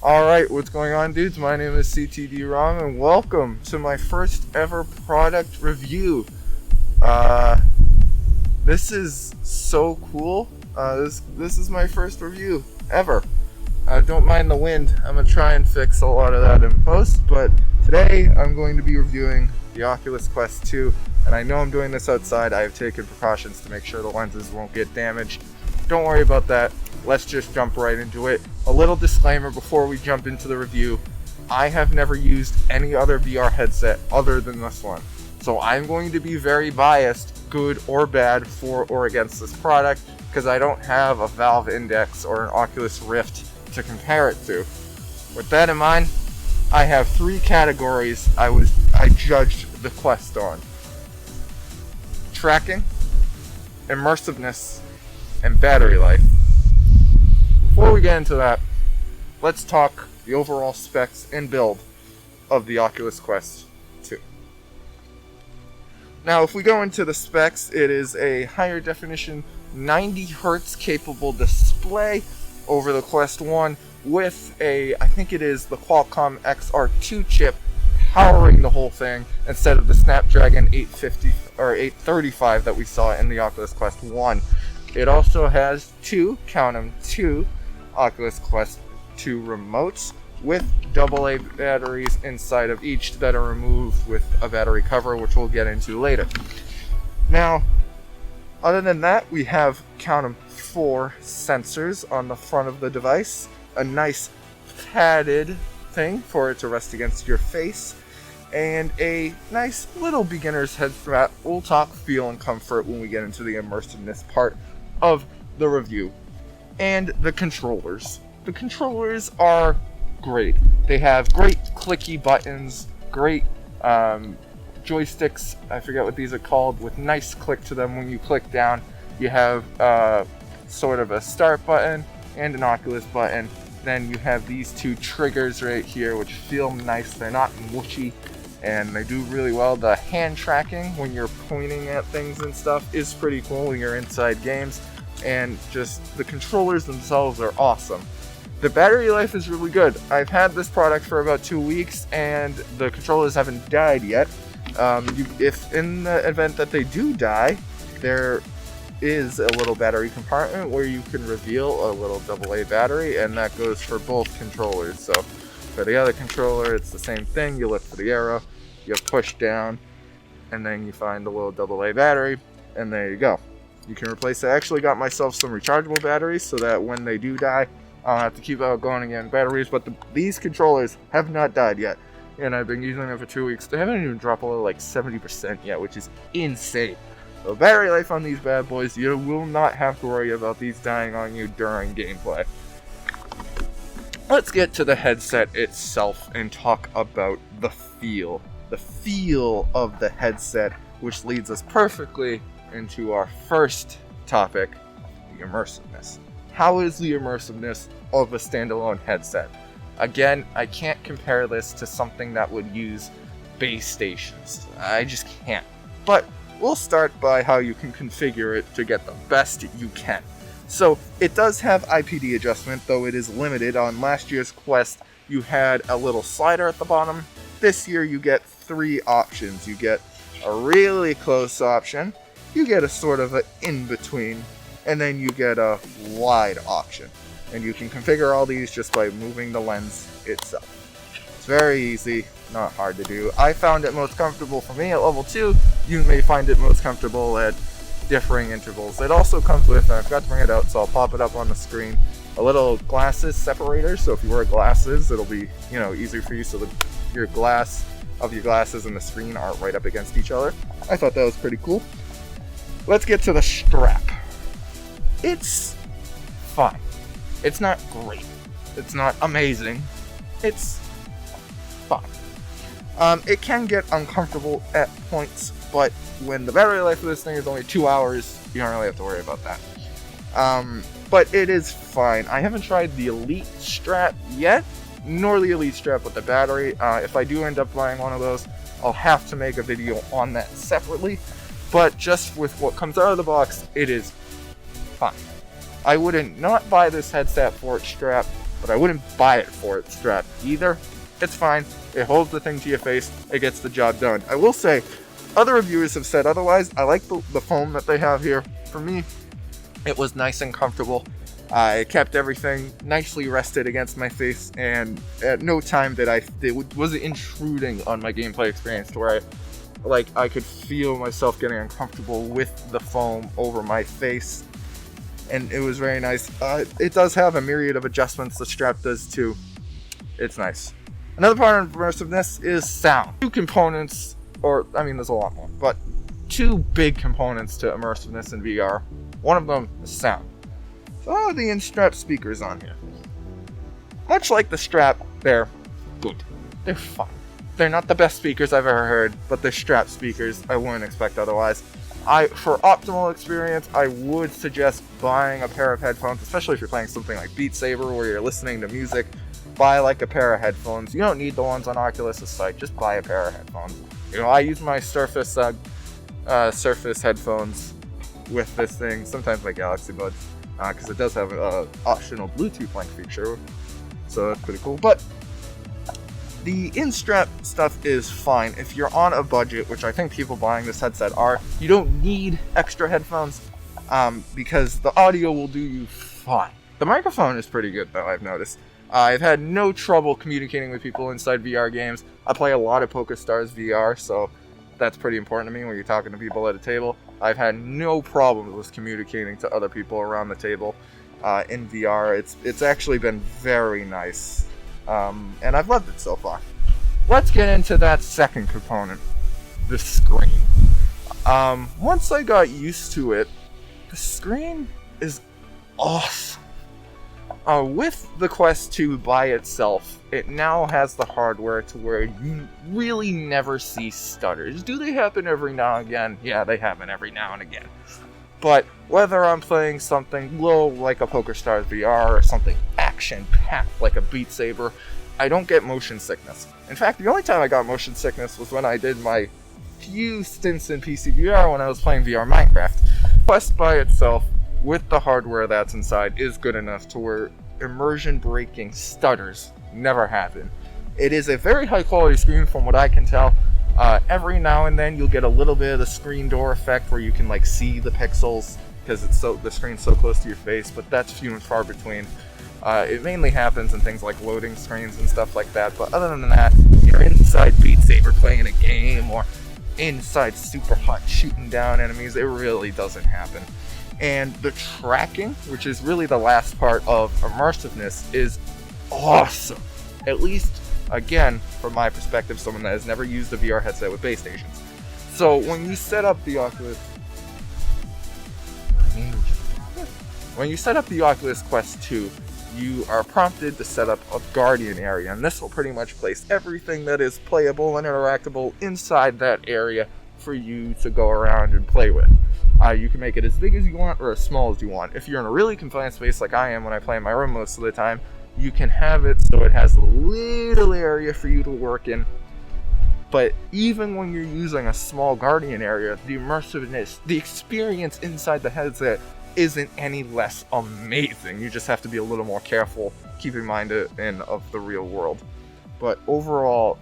Alright, what's going on, dudes? My name is CTD Rom, and welcome to my first ever product review. This is so cool. This is my first review ever. Don't mind the wind. I'm going to try and fix a lot of that in post, but today I'm going to be reviewing the Oculus Quest 2, and I know I'm doing this outside. I have taken precautions to make sure the lenses won't get damaged. Don't worry about that. Let's just jump right into it. A little disclaimer before we jump into the review. I have never used any other VR headset other than this one. So I'm going to be very biased, good or bad, for or against this product, because I don't have a Valve Index or an Oculus Rift to compare it to. With that in mind, I have three categories I judged the Quest on: tracking, immersiveness, and battery life. Before we get into that, let's talk the overall specs and build of the Oculus Quest 2. Now, if we go into the specs, it is a higher definition 90 Hz capable display over the Quest 1 with I think it is the Qualcomm XR2 chip powering the whole thing instead of the Snapdragon 850 or 835 that we saw in the Oculus Quest 1. It also has two Oculus Quest 2 remotes with AA batteries inside of each that are removed with a battery cover, which we'll get into later. Now, other than that, we have, 4 sensors on the front of the device, a nice padded thing for it to rest against your face, and a nice little beginner's headset. We'll talk feel and comfort when we get into the immersiveness part of the review. And the controllers. The controllers are great. They have great clicky buttons, great joysticks, I forget what these are called, with nice click to them. When you click down, you have sort of a start button and an Oculus button. Then you have these two triggers right here, which feel nice. They're not mushy, and they do really well. The hand tracking when you're pointing at things and stuff is pretty cool when you're inside games. And just the controllers themselves are awesome. The battery life is really good. I've had this product for about 2 weeks, and the controllers haven't died yet. If in the event that they do die, there is a little battery compartment where you can reveal a little AA battery, and that goes for both controllers. So for the other controller, it's the same thing. You look for the arrow, you push down, and then you find the little AA battery, and there you go. You can replace it. I actually got myself some rechargeable batteries so that when they do die, I'll have to keep out going again batteries. But these controllers have not died yet, and I've been using them for 2 weeks. They haven't even dropped below like 70% yet, which is insane. So battery life on these bad boys, you will not have to worry about these dying on you during gameplay. Let's get to the headset itself and talk about the feel. The feel of the headset, which leads us perfectly into our first topic, the immersiveness. How is the immersiveness of a standalone headset? Again, I can't compare this to something that would use base stations. I just can't. But we'll start by how you can configure it to get the best you can. So it does have IPD adjustment, though it is limited. On last year's Quest, you had a little slider at the bottom. This year you get 3 options. You get a really close option, you get a sort of an in-between, and then you get a wide option. And you can configure all these just by moving the lens itself. It's very easy, not hard to do. I found it most comfortable for me at level 2. You may find it most comfortable at differing intervals. It also comes with, and I forgot to bring it out, so I'll pop it up on the screen, a little glasses separator. So if you wear glasses, it'll be, easier for you, so that your glass of your glasses and the screen aren't right up against each other. I thought that was pretty cool. Let's get to the strap. It's fine. It's not great. It's not amazing. It's fine. It can get uncomfortable at points, but when the battery life of this thing is only 2 hours, you don't really have to worry about that. But it is fine. I haven't tried the Elite strap yet, nor the Elite strap with the battery. If I do end up buying one of those, I'll have to make a video on that separately. But just with what comes out of the box, it is fine. I wouldn't not buy this headset for its strap, but I wouldn't buy it for its strap either. It's fine. It holds the thing to your face. It gets the job done. I will say, other reviewers have said otherwise. I like the foam that they have here. For me, it was nice and comfortable. I kept everything nicely rested against my face, and at no time it wasn't intruding on my gameplay experience to where I could feel myself getting uncomfortable with the foam over my face. And it was very nice. It does have a myriad of adjustments. The strap does too. It's nice. Another part of immersiveness is sound. Two components, there's a lot more, but two big components to immersiveness in VR. One of them is sound. So the in-strap speakers on here. Much like the strap, they're good. They're fine. They're not the best speakers I've ever heard, but they're strap speakers. I wouldn't expect otherwise. For optimal experience, I would suggest buying a pair of headphones, especially if you're playing something like Beat Saber where you're listening to music. Buy like a pair of headphones. You don't need the ones on Oculus' site. Just buy a pair of headphones. I use my Surface headphones with this thing. Sometimes my Galaxy Buds, because it does have an optional Bluetooth link feature, so that's pretty cool. But the in-strap stuff is fine if you're on a budget, which I think people buying this headset are. You don't need extra headphones because the audio will do you fine. The microphone is pretty good though, I've noticed. I've had no trouble communicating with people inside VR games. I play a lot of PokerStars VR, so that's pretty important to me when you're talking to people at a table. I've had no problems with communicating to other people around the table in VR. It's actually been very nice, and I've loved it so far. Let's get into that second component, the screen. Once I got used to it, the screen is awesome. With the Quest 2 by itself, it now has the hardware to where you really never see stutters. Do they happen every now and again? Yeah, they happen every now and again. But whether I'm playing something low like a PokerStars VR or something action-packed like a Beat Saber, I don't get motion sickness. In fact, the only time I got motion sickness was when I did my few stints in PC VR when I was playing VR Minecraft. Quest by itself, with the hardware that's inside, is good enough to where immersion-breaking stutters never happen. It is a very high-quality screen from what I can tell. Every now and then you'll get a little bit of the screen door effect where you can see the pixels because the screen's so close to your face, but that's few and far between. It mainly happens in things like loading screens and stuff like that, but other than that, you're inside Beat Saber playing a game or inside Super Hot shooting down enemies, it really doesn't happen. And the tracking, which is really the last part of immersiveness, is awesome. At least, again, from my perspective, someone that has never used a VR headset with base stations. So when you set up the Oculus Quest 2, you are prompted to set up a Guardian area, and this will pretty much place everything that is playable and interactable inside that area for you to go around and play with. You can make it as big as you want or as small as you want. If you're in a really confined space like I am when I play in my room most of the time, you can have it so it has a little area for you to work in. But even when you're using a small Guardian area, the immersiveness, the experience inside the headset isn't any less amazing. You just have to be a little more careful, keep in mind of the real world. But overall,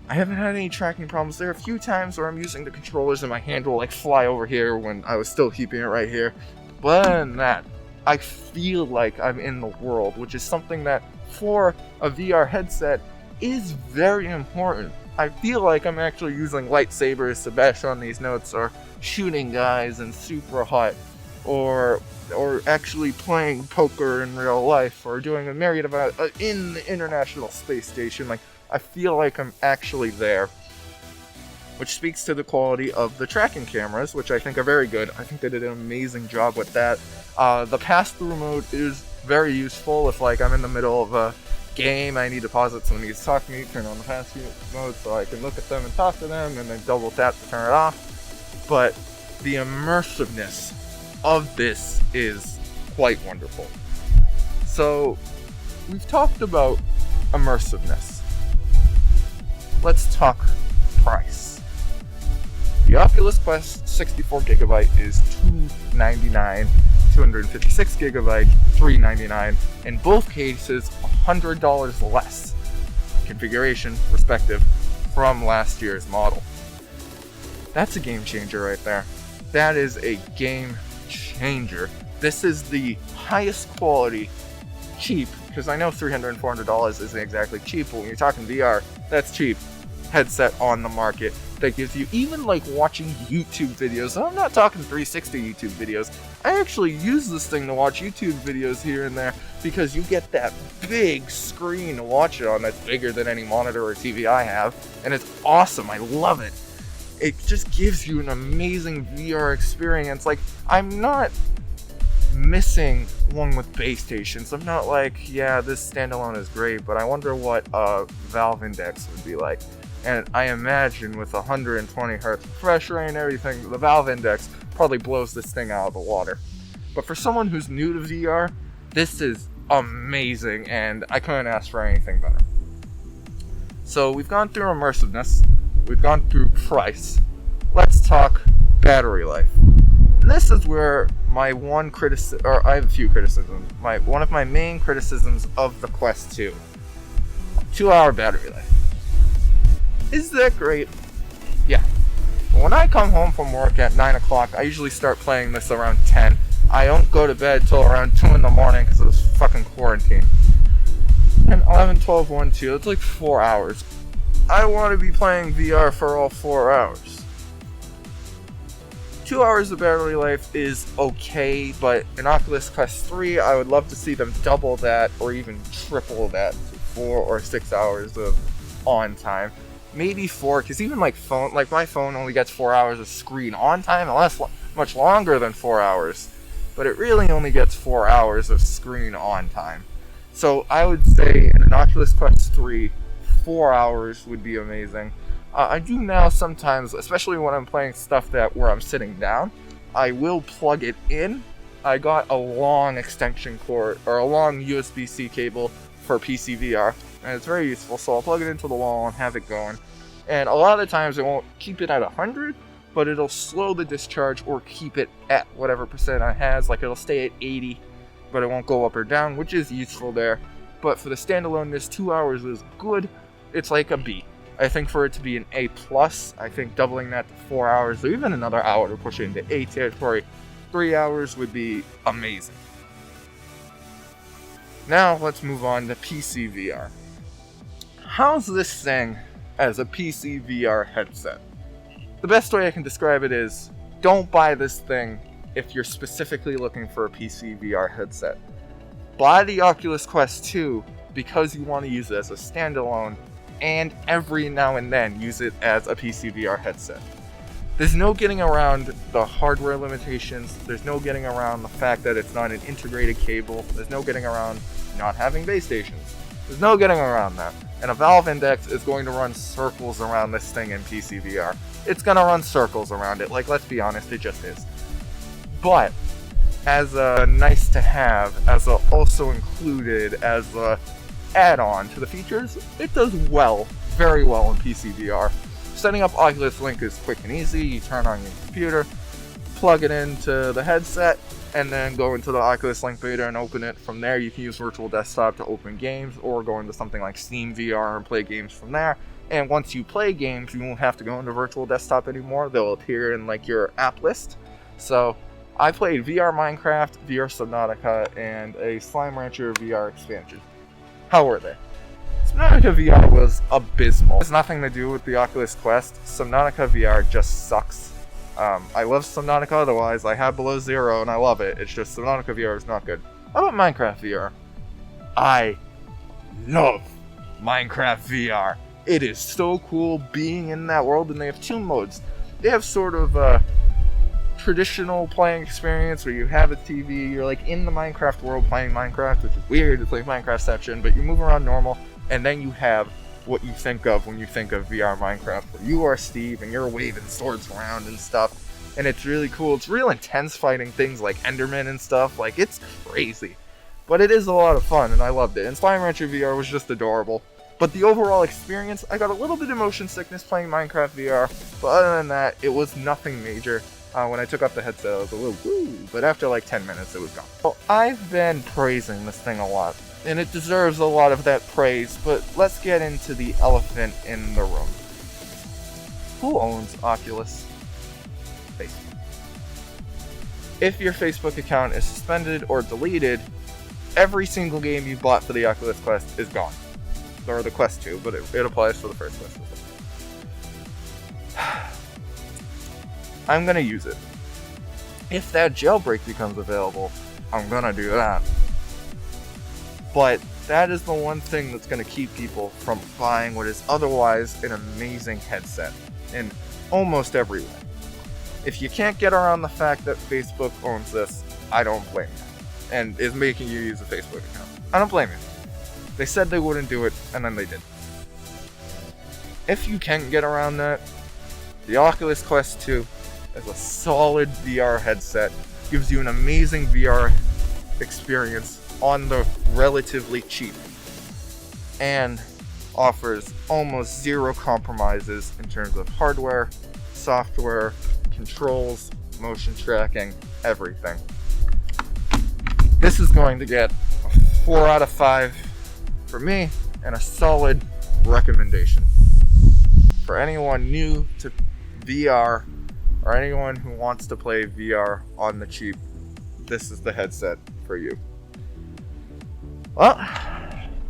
I haven't had any tracking problems. There are a few times where I'm using the controllers and my hand will fly over here when I was still keeping it right here. But other than that, I feel like I'm in the world, which is something that for a VR headset is very important. I feel like I'm actually using lightsabers to bash on these notes, or shooting guys in Super Hot, or actually playing poker in real life, or doing a myriad of in the International Space Station. I feel like I'm actually there, which speaks to the quality of the tracking cameras, which I think are very good. I think they did an amazing job with that. The pass-through mode is very useful if I'm in the middle of a game, I need to pause it, someone needs to talk to me, turn on the pass-through mode so I can look at them and talk to them, and then double tap to turn it off. But the immersiveness of this is quite wonderful. So, we've talked about immersiveness. Let's talk price. The Oculus Quest 64GB is $299 256 gigabyte, $399. In both cases, $100 less configuration respective from last year's model. That's a game changer right there. That is a game changer. This is the highest quality, cheap, because I know $300 and $400 isn't exactly cheap, but when you're talking VR, that's cheap, headset on the market that gives you, even like watching YouTube videos, and I'm not talking 360 YouTube videos, I actually use this thing to watch YouTube videos here and there, because you get that big screen to watch it on that's bigger than any monitor or TV I have, and it's awesome. I love it. It just gives you an amazing VR experience. Like, I'm not missing one with base stations. I'm not like, yeah, this standalone is great, but I wonder what a Valve Index would be like. And I imagine with 120 hertz refresh rate and everything, the Valve Index probably blows this thing out of the water. But for someone who's new to VR, this is amazing, and I couldn't ask for anything better. So we've gone through immersiveness, we've gone through price. Let's talk battery life. And this is where my one criticism, or I have a few criticisms. One of my main criticisms of the Quest 2. 2-hour battery life. Is that great? Yeah. When I come home from work at 9 o'clock, I usually start playing this around 10. I don't go to bed till around 2 in the morning because of this fucking quarantine. And 11, 12, 1, 2, it's like 4 hours. I want to be playing VR for all 4 hours. 2 hours of battery life is okay, but in Oculus Quest 3, I would love to see them double that or even triple that to 4 or 6 hours of on time. Maybe 4, because even my phone only gets 4 hours of screen on time, and lasts much longer than 4 hours. But it really only gets 4 hours of screen on time. So I would say in an Oculus Quest 3, 4 hours would be amazing. I do now sometimes, especially when I'm playing stuff where I'm sitting down, I will plug it in. I got a long extension cord, or a long USB-C cable for PC VR, and it's very useful, so I'll plug it into the wall and have it going. And a lot of the times it won't keep it at 100, but it'll slow the discharge or keep it at whatever percent it has. Like, it'll stay at 80, but it won't go up or down, which is useful there. But for the standalone, 2 hours is good. It's like a B. I think for it to be an A+, I think doubling that to 4 hours, or even another hour to push it into A territory, 3 hours would be amazing. Now let's move on to PC VR. How's this thing as a PC VR headset? The best way I can describe it is, don't buy this thing if you're specifically looking for a PC VR headset. Buy the Oculus Quest 2 because you want to use it as a standalone, and every now and then use it as a PC VR headset. There's no getting around the hardware limitations, there's no getting around the fact that it's not an integrated cable, there's no getting around not having base stations. There's no getting around that. And a Valve Index is going to run circles around this thing in PC VR. It's going to run circles around it, like, let's be honest, it just is. But, as a nice to have, as a also included as a add-on to the features, it does well, very well in PC VR. Setting up Oculus Link is quick and easy. You turn on your computer, plug it into the headset, and then go into the Oculus Link beta and open it. From there, you can use Virtual Desktop to open games, or go into something like Steam VR and play games from there. And once you play games, you won't have to go into Virtual Desktop anymore. They'll appear in like your app list. So I played VR Minecraft, VR Subnautica, and a Slime Rancher VR expansion. How were they? Subnautica VR was abysmal. It has nothing to do with the Oculus Quest. Subnautica VR just sucks. I love Subnautica otherwise. I have Below Zero and I love it. It's just Subnautica VR is not good. How about Minecraft VR? I love Minecraft VR. It is so cool being in that world, and they have 2 modes. They have sort of a traditional playing experience where you have a TV, you're like in the Minecraft world playing Minecraft, which is weird, it's like Minecraftception, but you move around normal, and then you have what you think of when you think of VR Minecraft, where you are Steve and you're waving swords around and stuff, and it's really cool. It's real intense fighting things like Enderman and stuff, like it's crazy. But it is a lot of fun, and I loved it. And Slime Rancher VR was just adorable. But the overall experience, I got a little bit of motion sickness playing Minecraft VR, but other than that, it was nothing major. When I took off the headset, I was a little woo, but after like 10 minutes, it was gone. Well, I've been praising this thing a lot, and it deserves a lot of that praise, but let's get into the elephant in the room. Who owns Oculus? Facebook. If your Facebook account is suspended or deleted, every single game you bought for the Oculus Quest is gone. Or the Quest 2, but it applies for the first Quest. I'm gonna use it. If that jailbreak becomes available, I'm gonna do that. But that is the one thing that's gonna keep people from buying what is otherwise an amazing headset in almost every way. If you can't get around the fact that Facebook owns this, I don't blame you, and is making you use a Facebook account. I don't blame you. They said they wouldn't do it, and then they did. If you can get around that, the Oculus Quest 2 is a solid VR headset, gives you an amazing VR experience on the relatively cheap, and offers almost zero compromises in terms of hardware, software, controls, motion tracking, everything. This is going to get a 4 out of 5 for me, and a solid recommendation. For anyone new to VR, or anyone who wants to play VR on the cheap, this is the headset for you. Well,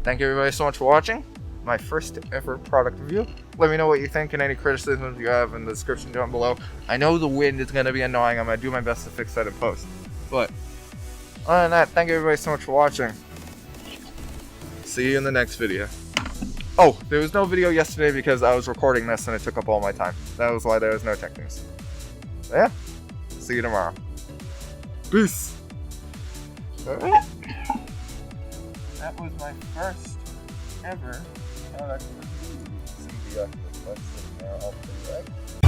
thank you everybody so much for watching my first ever product review. Let me know what you think and any criticisms you have in the description down below. I know the wind is going to be annoying. I'm going to do my best to fix that in post. But other than that, thank you everybody so much for watching. See you in the next video. Oh, there was no video yesterday because I was recording this and it took up all my time. That was why there was no tech news. But yeah, see you tomorrow. Peace. Alright. That was my first ever product review. See the Oculus Quest sitting there all pretty right.